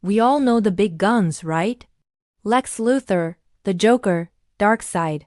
We all know the big guns, right? Lex Luthor, the Joker, Darkseid.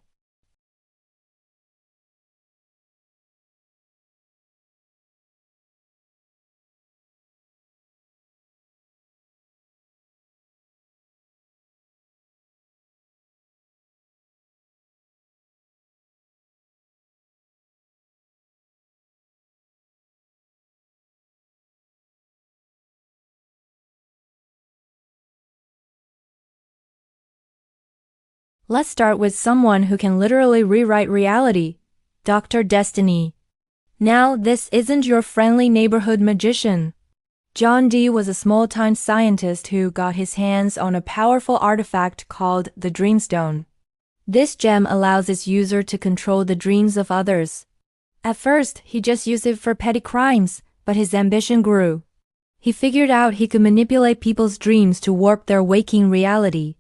Let's start with someone who can literally rewrite reality, Dr. Destiny. Now, this isn't your friendly neighborhood magician. John Dee was a small-time scientist who got his hands on a powerful artifact called the Dreamstone. This gem allows its user to control the dreams of others. At first, he just used it for petty crimes, but his ambition grew. He figured out he could manipulate people's dreams to warp their waking reality.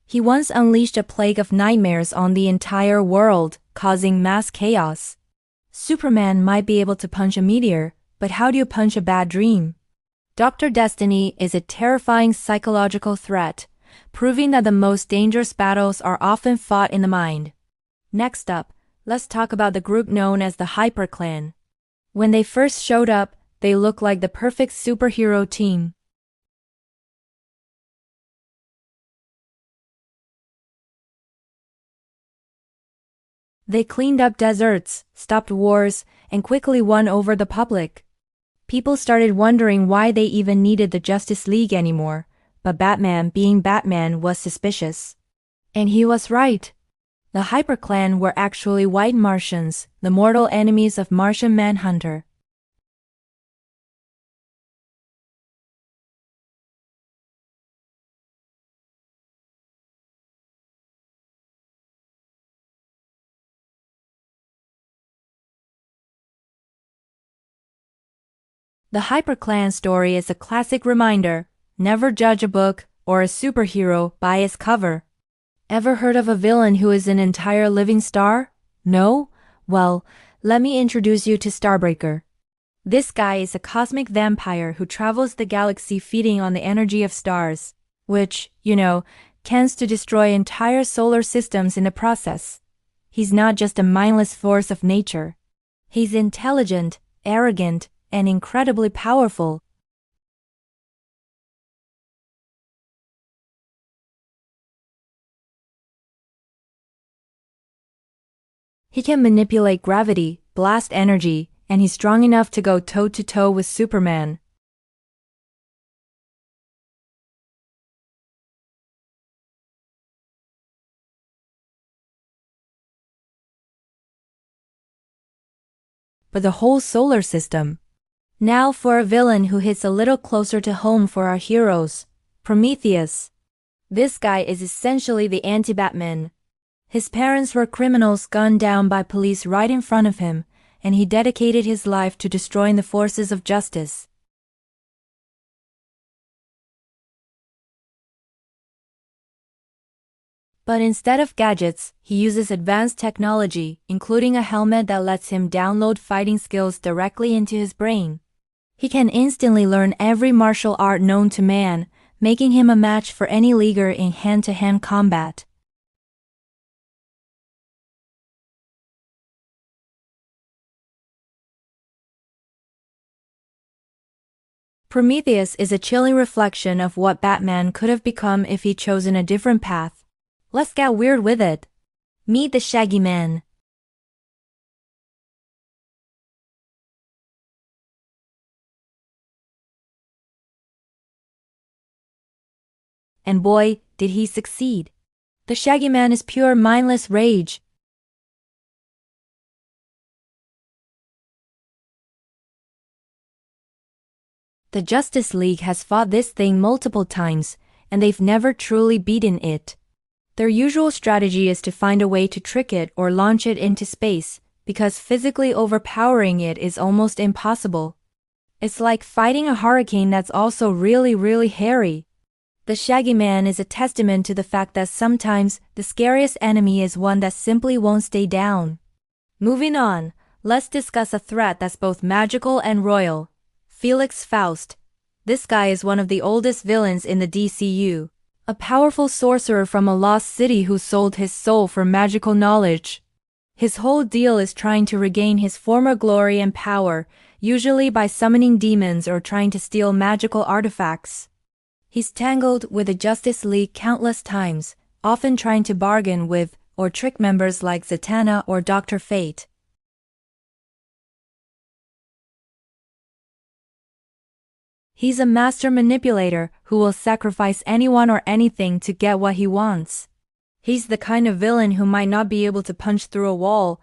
He once unleashed a plague of nightmares on the entire world, causing mass chaos. Superman might be able to punch a meteor, but how do you punch a bad dream? Dr. Destiny is a terrifying psychological threat, proving that the most dangerous battles are often fought in the mind. Next up, let's talk about the group known as the Hyper Clan. When they first showed up, they looked like the perfect superhero team. They cleaned up deserts, stopped wars, and quickly won over the public. People started wondering why they even needed the Justice League anymore, but Batman, being Batman, was suspicious. And he was right. The Hyper Clan were actually white Martians, the mortal enemies of Martian Manhunter. The Hyper Clan story is a classic reminder: never judge a book or a superhero by its cover. Ever heard of a villain who is an entire living star? No? Well, let me introduce you to Starbreaker. This guy is a cosmic vampire who travels the galaxy feeding on the energy of stars, which, tends to destroy entire solar systems in the process. He's not just a mindless force of nature. He's intelligent, arrogant, and incredibly powerful. He can manipulate gravity, blast energy, and he's strong enough to go toe-to-toe with Superman. But the whole solar system. Now for a villain who hits a little closer to home for our heroes, Prometheus. This guy is essentially the anti-Batman. His parents were criminals gunned down by police right in front of him, and he dedicated his life to destroying the forces of justice. But instead of gadgets, he uses advanced technology, including a helmet that lets him download fighting skills directly into his brain. He can instantly learn every martial art known to man, making him a match for any leaguer in hand-to-hand combat. Prometheus is a chilling reflection of what Batman could have become if he'd chosen a different path. Let's get weird with it. Meet the Shaggy Man. And boy, did he succeed. The Shaggy Man is pure mindless rage. The Justice League has fought this thing multiple times, and they've never truly beaten it. Their usual strategy is to find a way to trick it or launch it into space, because physically overpowering it is almost impossible. It's like fighting a hurricane that's also really, really hairy. The Shaggy Man is a testament to the fact that sometimes the scariest enemy is one that simply won't stay down. Moving on, let's discuss a threat that's both magical and royal. Felix Faust. This guy is one of the oldest villains in the DCU. A powerful sorcerer from a lost city who sold his soul for magical knowledge. His whole deal is trying to regain his former glory and power, usually by summoning demons or trying to steal magical artifacts. He's tangled with the Justice League countless times, often trying to bargain with or trick members like Zatanna or Dr. Fate. He's a master manipulator who will sacrifice anyone or anything to get what he wants. He's the kind of villain who might not be able to punch through a wall.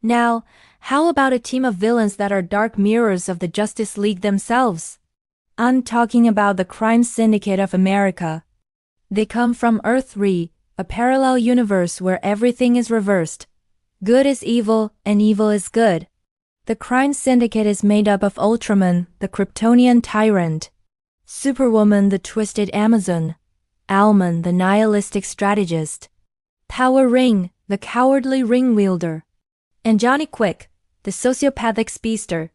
Now, how about a team of villains that are dark mirrors of the Justice League themselves? I'm talking about the Crime Syndicate of America. They come from Earth 3, a parallel universe where everything is reversed. Good is evil, and evil is good. The Crime Syndicate is made up of Ultraman, the Kryptonian tyrant, Superwoman, the twisted Amazon, Owlman, the nihilistic strategist, Power Ring, the cowardly ring wielder, and Johnny Quick, the sociopathic speedster.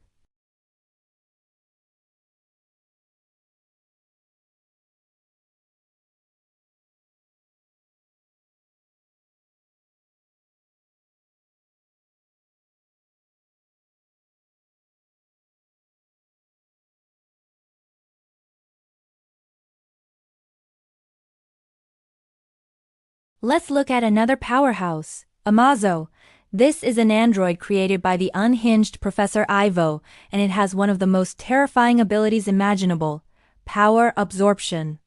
Let's look at another powerhouse, Amazo. This is an android created by the unhinged Professor Ivo, and it has one of the most terrifying abilities imaginable: power absorption.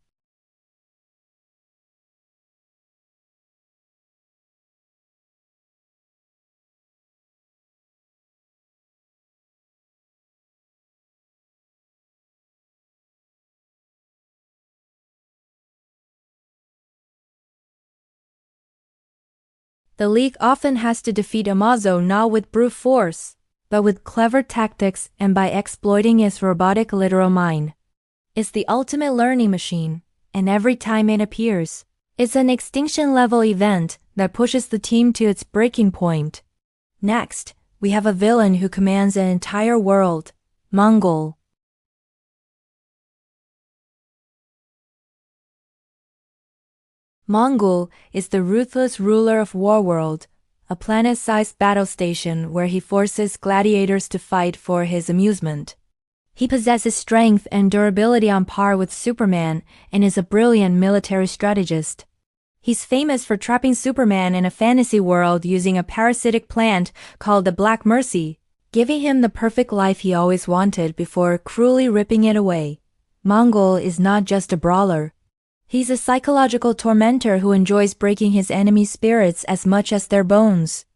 The League often has to defeat Amazo not with brute force, but with clever tactics and by exploiting its robotic literal mind. It's the ultimate learning machine, and every time it appears, it's an extinction-level event that pushes the team to its breaking point. Next, we have a villain who commands an entire world, Mongol. Mongol is the ruthless ruler of Warworld, a planet-sized battle station where he forces gladiators to fight for his amusement. He possesses strength and durability on par with Superman and is a brilliant military strategist. He's famous for trapping Superman in a fantasy world using a parasitic plant called the Black Mercy, giving him the perfect life he always wanted before cruelly ripping it away. Mongol is not just a brawler. He's a psychological tormentor who enjoys breaking his enemy's spirits as much as their bones.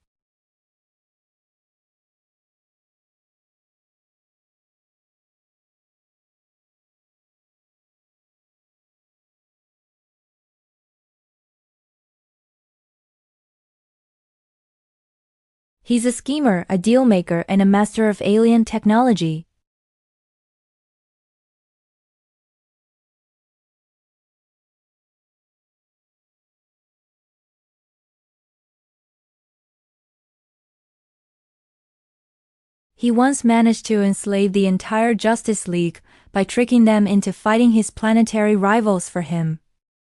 He's a schemer, a deal-maker, and a master of alien technology. He once managed to enslave the entire Justice League by tricking them into fighting his planetary rivals for him.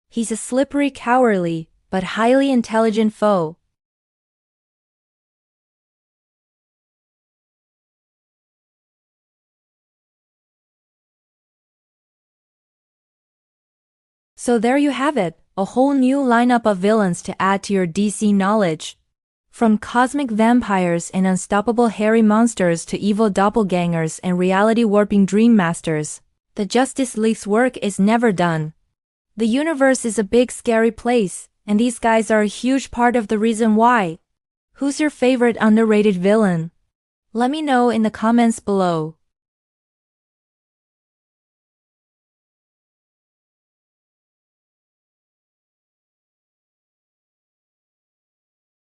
He's a slippery, cowardly, but highly intelligent foe. So there you have it, a whole new lineup of villains to add to your DC knowledge. From cosmic vampires and unstoppable hairy monsters to evil doppelgangers and reality-warping dream masters, the Justice League's work is never done. The universe is a big scary place, and these guys are a huge part of the reason why. Who's your favorite underrated villain? Let me know in the comments below.